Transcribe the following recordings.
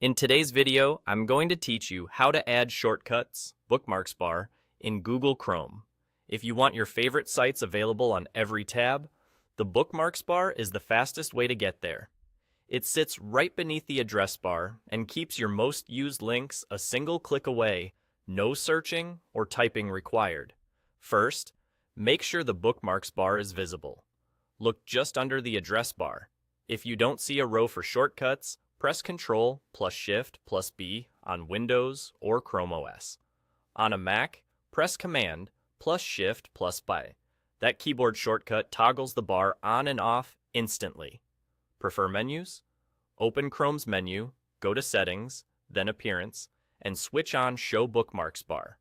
In today's video, I'm going to teach you how to add shortcuts, bookmarks bar, in Google Chrome. If you want your favorite sites available on every tab, the bookmarks bar is the fastest way to get there. It sits right beneath the address bar and keeps your most used links a single click away, no searching or typing required. First, make sure the bookmarks bar is visible. Look just under the address bar. If you don't see a row for shortcuts, press Ctrl plus Shift plus B on Windows or Chrome OS. On a Mac, press Command plus Shift plus B. That keyboard shortcut toggles the bar on and off instantly. Prefer menus? Open Chrome's menu, go to Settings, then Appearance, and switch on Show Bookmarks bar.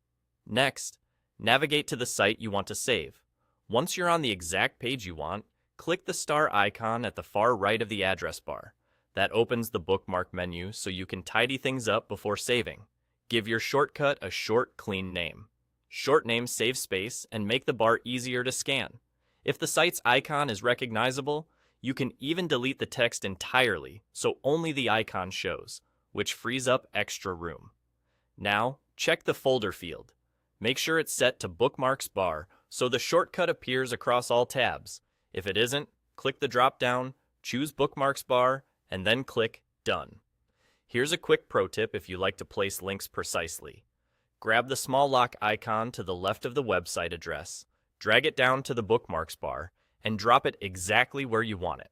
Next, navigate to the site you want to save. Once you're on the exact page you want, click the star icon at the far right of the address bar. That opens the bookmark menu so you can tidy things up before saving. Give your shortcut a short, clean name. Short names save space and make the bar easier to scan. If the site's icon is recognizable, you can even delete the text entirely so only the icon shows, which frees up extra room. Now, check the folder field. Make sure it's set to bookmarks bar so the shortcut appears across all tabs. If it isn't, click the drop-down, choose bookmarks bar, and then click Done. Here's a quick pro tip if you like to place links precisely. Grab the small lock icon to the left of the website address, drag it down to the bookmarks bar, and drop it exactly where you want it.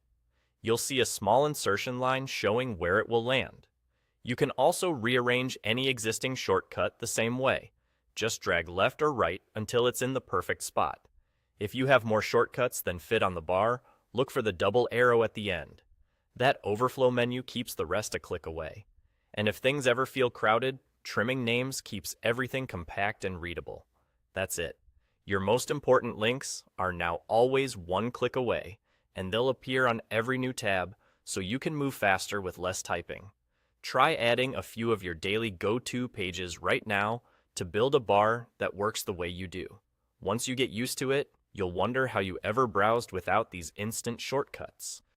You'll see a small insertion line showing where it will land. You can also rearrange any existing shortcut the same way. Just drag left or right until it's in the perfect spot. If you have more shortcuts than fit on the bar, look for the double arrow at the end. That overflow menu keeps the rest a click away. And if things ever feel crowded, trimming names keeps everything compact and readable. That's it. Your most important links are now always one click away, and they'll appear on every new tab so you can move faster with less typing. Try adding a few of your daily go-to pages right now to build a bar that works the way you do. Once you get used to it, you'll wonder how you ever browsed without these instant shortcuts.